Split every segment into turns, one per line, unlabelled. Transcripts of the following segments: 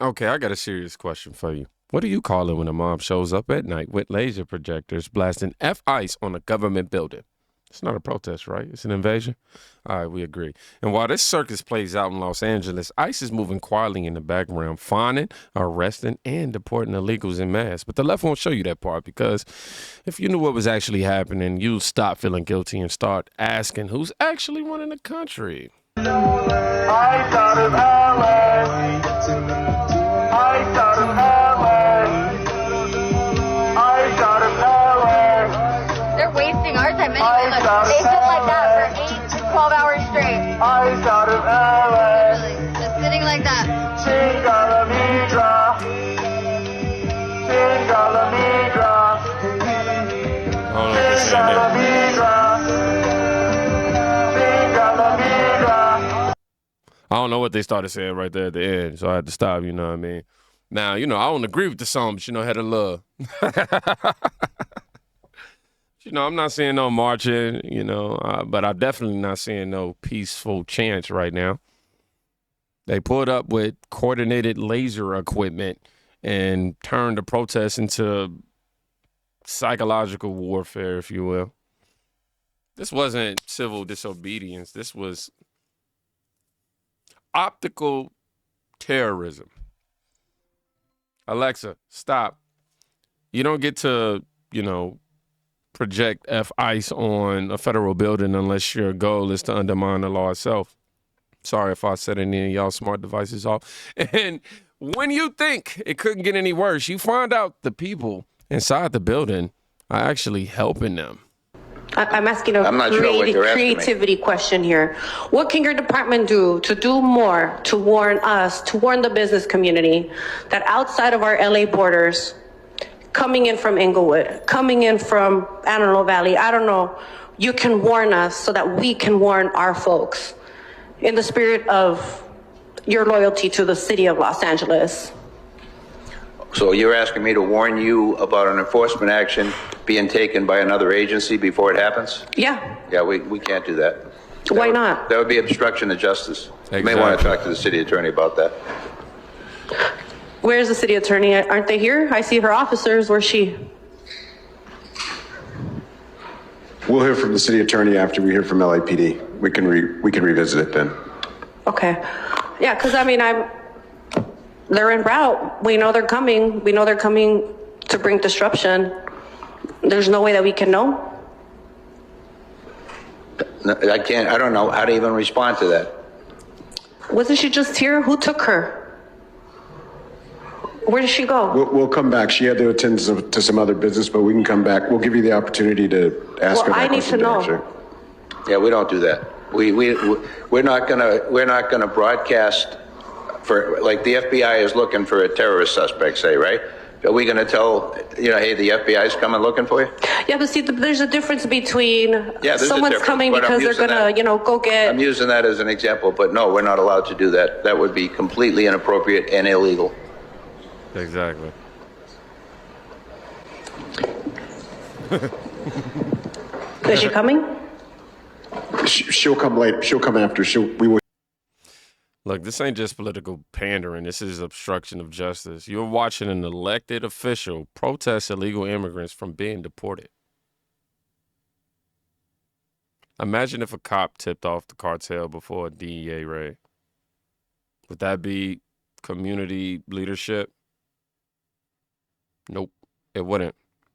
Okay, I got a serious question for you. What do you call it when a mob shows up at night with laser projectors blasting F-ice on a government building? It's not a protest, right? It's an invasion? All right, we agree. And while this circus plays out in Los Angeles, ICE is moving quietly in the background, finding, arresting, and deporting illegals en masse. But the left won't show you that part because if you knew what was actually happening, you'd stop feeling guilty and start asking who's actually running the country.
I thought of LA. I thought of LA. I thought of LA.
They're wasting our time anyway. Look, they sit like that for 8 to 12 hours straight.
I thought of LA.
Really, just sitting like that.
Chinga la migra. Chinga la migra. Chinga la migra.
I don't know what they started saying right there at the end, so I had to stop, you know what I mean? Now, I don't agree with the song, but, had a love. I'm not seeing no marching, but I'm definitely not seeing no peaceful chants right now. They pulled up with coordinated laser equipment and turned the protest into psychological warfare, if you will. This wasn't civil disobedience. This was optical terrorism. Alexa, stop. You don't get to, project F-ice on a federal building unless your goal is to undermine the law itself. Sorry if I set any of y'all smart devices off. And when you think it couldn't get any worse, you find out the people inside the building are actually helping them.
I'm asking a creativity question here. What can your department do to do more to warn us, to warn the business community that outside of our LA borders, coming in from Inglewood, coming in from Antelope Valley, I don't know, you can warn us so that we can warn our folks in the spirit of your loyalty to the city of Los Angeles?
So you're asking me to warn you about an enforcement action being taken by another agency before it happens?
Yeah.
Yeah, we can't do that.
Why not?
That would be obstruction of justice.
Exactly.
You may want to talk to the city attorney about that.
Where's the city attorney? Aren't they here? I see her officers. Where's she?
We'll hear from the city attorney after we hear from LAPD. We can revisit it then.
Okay. Yeah, because they're en route. We know they're coming. We know they're coming to bring disruption. There's no way that we can know.
No, I don't know how to even respond to that.
Wasn't she just here? Who took her? Where did she go?
We'll come back. She had to attend to some other business, but we can come back. We'll give you the opportunity to ask her that
I need to
question
know.
directly.
Yeah, we don't do that. We're not gonna broadcast for, like, the FBI is looking for a terrorist suspect, say, right? Are we gonna tell, hey, the FBI is coming looking for you?
Yeah, but see, there's a difference between
there's
someone's
a difference,
coming
but I'm
because they're
using
gonna, go get.
I'm using that as an example, but no, we're not allowed to do that. That would be completely inappropriate and illegal.
Exactly.
Is she coming?
She'll come later. She'll come after. We will.
Look, this ain't just political pandering. This is obstruction of justice. You're watching an elected official protest illegal immigrants from being deported. Imagine if a cop tipped off the cartel before a DEA raid. Would that be community leadership? Nope, it wouldn't.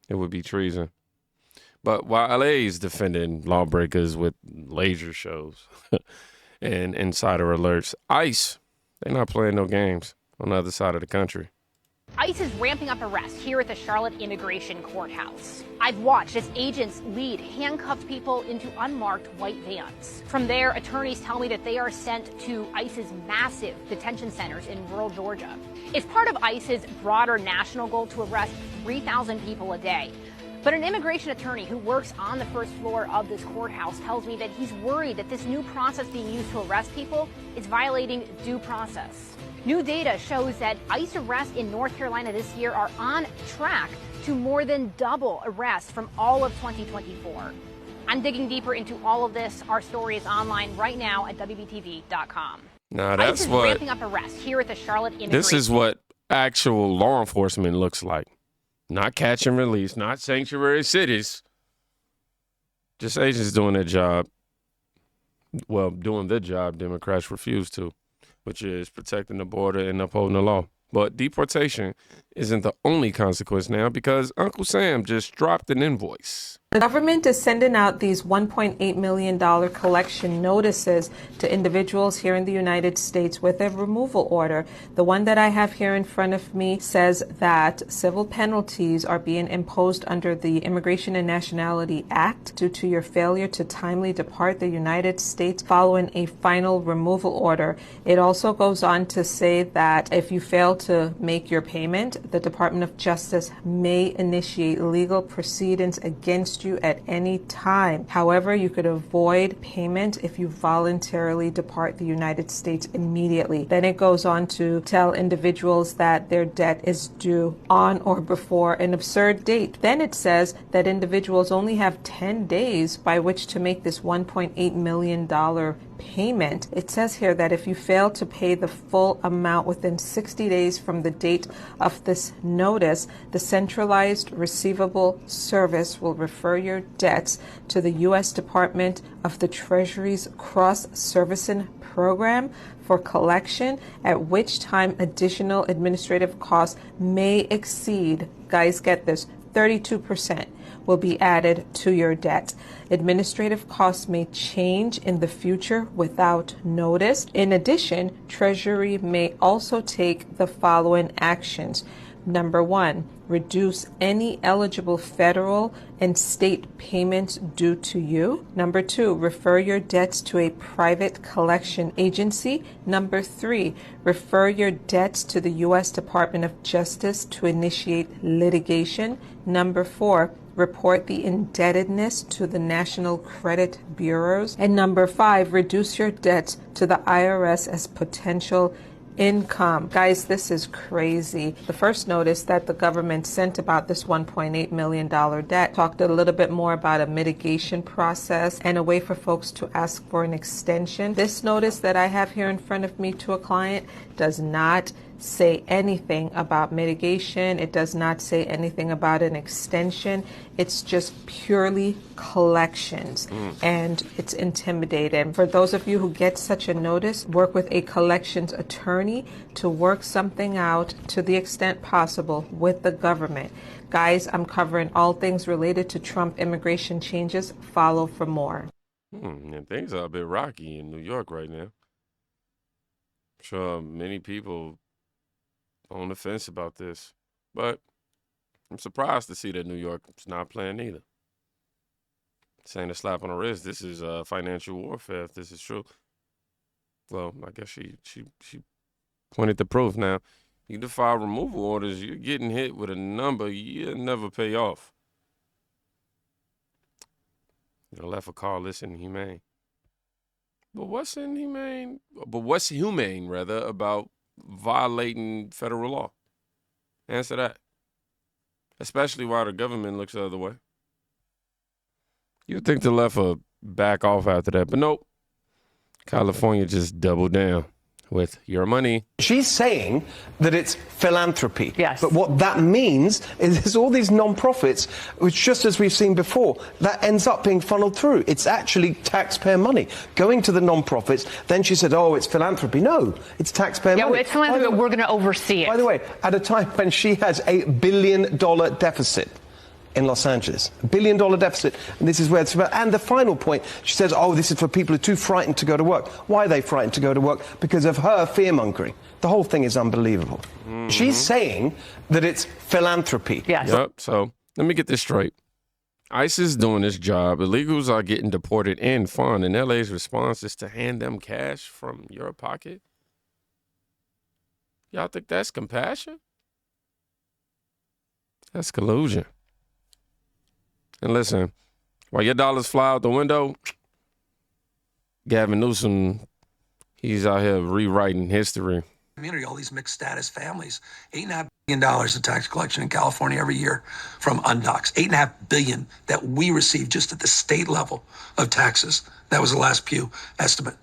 It would be treason. But while LA is defending lawbreakers with laser shows and insider alerts, ICE, they're not playing no games on the other side of the country.
ICE is ramping up arrests here at the Charlotte Immigration Courthouse. I've watched as agents lead handcuffed people into unmarked white vans. From there, attorneys tell me that they are sent to ICE's massive detention centers in rural Georgia. It's part of ICE's broader national goal to arrest 3,000 people a day. But an immigration attorney who works on the first floor of this courthouse tells me that he's worried that this new process being used to arrest people is violating due process. New data shows that ICE arrests in North Carolina this year are on track to more than double arrests from all of 2024. I'm digging deeper into all of this. Our story is online right now at WBTV.com.
Now
ICE
that's
is
what.
ramping up arrests here at the Charlotte Integration.
This is what actual law enforcement looks like. Not catch and release, not sanctuary cities. Just agents doing their job. Well, doing the job Democrats refuse to, which is protecting the border and upholding the law. But deportation isn't the only consequence now because Uncle Sam just dropped an invoice.
The government is sending out these $1.8 million collection notices to individuals here in the United States with a removal order. The one that I have here in front of me says that civil penalties are being imposed under the Immigration and Nationality Act due to your failure to timely depart the United States following a final removal order. It also goes on to say that if you fail to make your payment, the Department of Justice may initiate legal proceedings against you at any time. However, you could avoid payment if you voluntarily depart the United States immediately. Then it goes on to tell individuals that their debt is due on or before an absurd date. Then it says that individuals only have 10 days by which to make this $1.8 million payment. It says here that if you fail to pay the full amount within 60 days from the date of this notice, the Centralized Receivable Service will refer your debts to the U.S. Department of the Treasury's cross-servicing program for collection, at which time additional administrative costs may exceed, guys, get this, 32%. will be added to your debt. Administrative costs may change in the future without notice. In addition, Treasury may also take the following actions. Number 1, reduce any eligible federal and state payments due to you. Number 2, refer your debts to a private collection agency. Number 3, refer your debts to the U.S. Department of Justice to initiate litigation. Number 4, report the indebtedness to the National Credit Bureaus. And number 5, reduce your debts to the IRS as potential income. Guys, this is crazy. The first notice that the government sent about this $1.8 million debt talked a little bit more about a mitigation process and a way for folks to ask for an extension. This notice that I have here in front of me to a client does not say anything about mitigation. It does not say anything about an extension. It's just purely collections, and it's intimidating. For those of you who get such a notice, work with a collections attorney to work something out to the extent possible with the government. Guys, I'm covering all things related to Trump immigration changes. Follow for more.
And things are a bit rocky in New York right now. I'm sure many people on the fence about this, but I'm surprised to see that New York is not playing either. Saying a slap on the wrist. This is financial warfare. If this is true, well, I guess she pointed the proof. Now, you defy removal orders, you're getting hit with a number you'll never pay off. You're left a call this inhumane. But what's inhumane? But what's humane rather about violating federal law? Answer that. Especially while the government looks the other way. You'd think the left would back off after that, but nope. California just doubled down with your money.
She's saying that it's philanthropy.
Yes.
But what that means is there's all these non-profits, which just as we've seen before, that ends up being funneled through. It's actually taxpayer money going to the non-profits. Then she said, oh, it's philanthropy. No, it's taxpayer money.
Yeah, it's philanthropy, but we're going to oversee it.
By the way, at a time when she has a $1 billion deficit in Los Angeles, $1 billion deficit, and this is where it's about. And the final point, she says, oh, this is for people who are too frightened to go to work. Why are they frightened to go to work? Because of her fear-mongering. The whole thing is unbelievable. She's saying that it's philanthropy.
Yes.
Yep, so let me get this straight. ICE is doing its job. Illegals are getting deported and fined, and LA's response is to hand them cash from your pocket? Y'all think that's compassion? That's collusion. And listen, while your dollars fly out the window, Gavin Newsom, he's out here rewriting history.
Community, all these mixed status families, $8.5 billion of tax collection in California every year from undocs. $8.5 billion that we receive just at the state level of taxes. That was the last Pew estimate.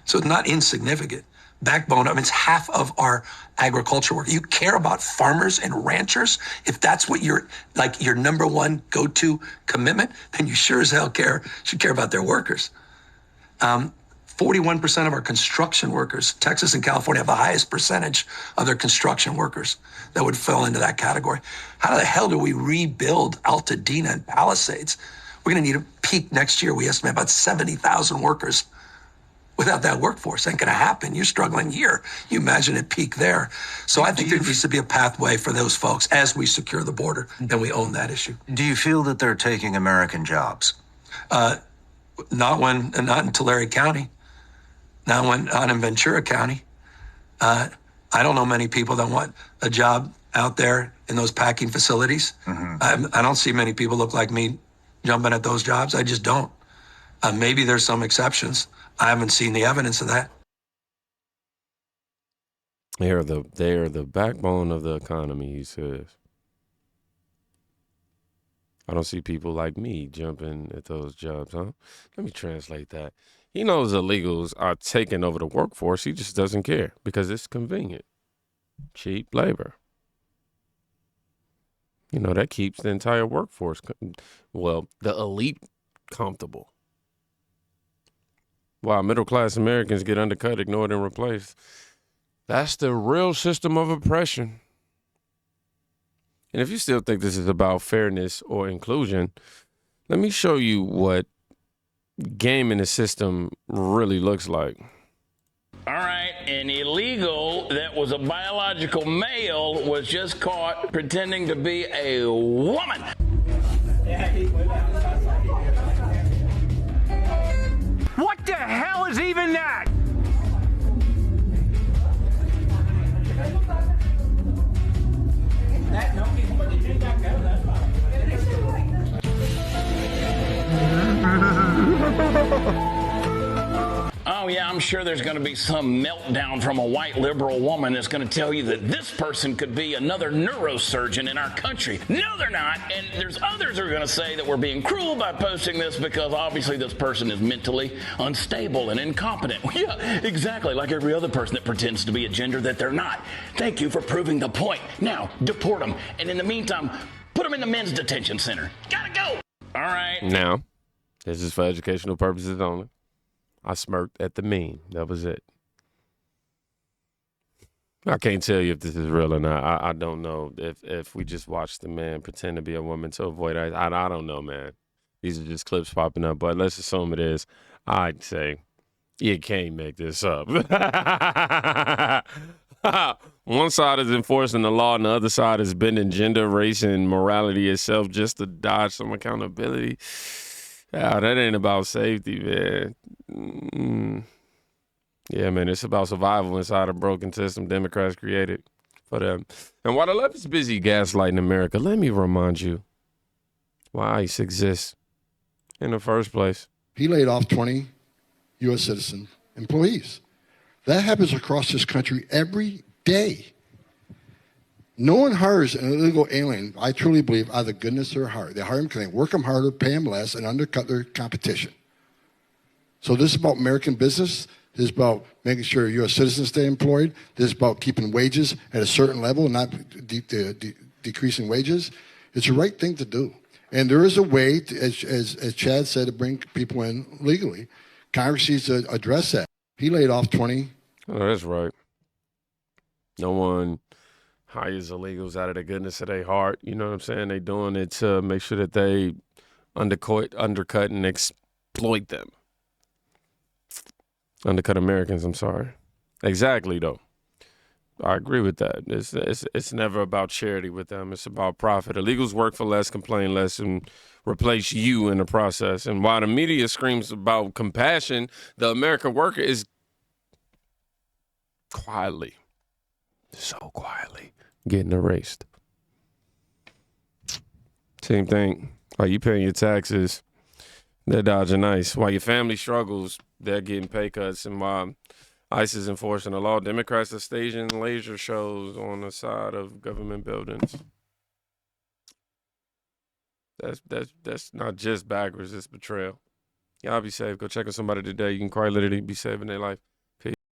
So it's not insignificant. backbone. I mean, it's half of our agriculture work. You care about farmers and ranchers. If that's what your number one go-to commitment, then you sure as hell should care about their workers. 41% of our construction workers, Texas and California have the highest percentage of their construction workers that would fall into that category. How the hell do we rebuild Altadena and Palisades? We're going to need a peak next year. We estimate about 70,000 workers. Without that workforce, ain't going to happen. You're struggling here. You imagine a peak there. So I think there needs to be a pathway for those folks as we secure the border, and we own that issue.
Do you feel that they're taking American jobs?
Not in Tulare County. Not in Ventura County. I don't know many people that want a job out there in those packing facilities. Mm-hmm. I don't see many people look like me jumping at those jobs. I just don't. Maybe there's some exceptions. I haven't seen the evidence of that.
They are the backbone of the economy, he says. I don't see people like me jumping at those jobs, huh? Let me translate that. He knows illegals are taking over the workforce. He just doesn't care because it's convenient. Cheap labor. You know, that keeps the entire workforce, the elite, comfortable. While middle-class Americans get undercut, ignored, and replaced. That's the real system of oppression. And if you still think this is about fairness or inclusion, let me show you what gaming the system really looks like.
All right, an illegal that was a biological male was just caught pretending to be a woman.
What the hell is even that?
Oh, yeah, I'm sure there's going to be some meltdown from a white liberal woman that's going to tell you that this person could be another neurosurgeon in our country. No, they're not. And there's others who are going to say that we're being cruel by posting this because obviously this person is mentally unstable and incompetent. Yeah, exactly, like every other person that pretends to be a gender that they're not. Thank you for proving the point. Now, deport them. And in the meantime, put them in the men's detention center. Gotta go. All right.
Now, this is for educational purposes only. I smirked at the meme. That was it. I can't tell you if this is real or not. I don't know if we just watched the man pretend to be a woman to avoid it. I don't know, man. These are just clips popping up, but let's assume it is. I'd say you can't make this up. One side is enforcing the law and the other side is bending gender, race, and morality itself just to dodge some accountability. Yeah, that ain't about safety, man. Yeah, man, it's about survival inside a broken system Democrats created for them. And while the left is busy gaslighting America, let me remind you why ICE exists in the first place.
He laid off 20 U.S. citizen employees. That happens across this country every day. No one hires an illegal alien, I truly believe, out of the goodness of their heart. They hire them because they work them harder, pay them less, and undercut their competition. So this is about American business. This is about making sure U.S. citizens stay employed. This is about keeping wages at a certain level and not decreasing wages. It's the right thing to do. And there is a way, as Chad said, to bring people in legally. Congress needs to address that. He laid off 20.
Oh, that's right. No one hires illegals out of the goodness of their heart. You know what I'm saying? They doing it to make sure that they undercut and exploit them. Undercut Americans, I'm sorry. Exactly, though. I agree with that. It's never about charity with them. It's about profit. Illegals work for less, complain less, and replace you in the process. And while the media screams about compassion, the American worker is quietly, so quietly, getting erased. Same thing. While you paying your taxes, they're dodging ICE. While your family struggles, they're getting pay cuts. And while ICE is enforcing the law, Democrats are staging laser shows on the side of government buildings. That's not just backwards, it's betrayal. Y'all be safe. Go check on somebody today. You can quite literally be saving their life.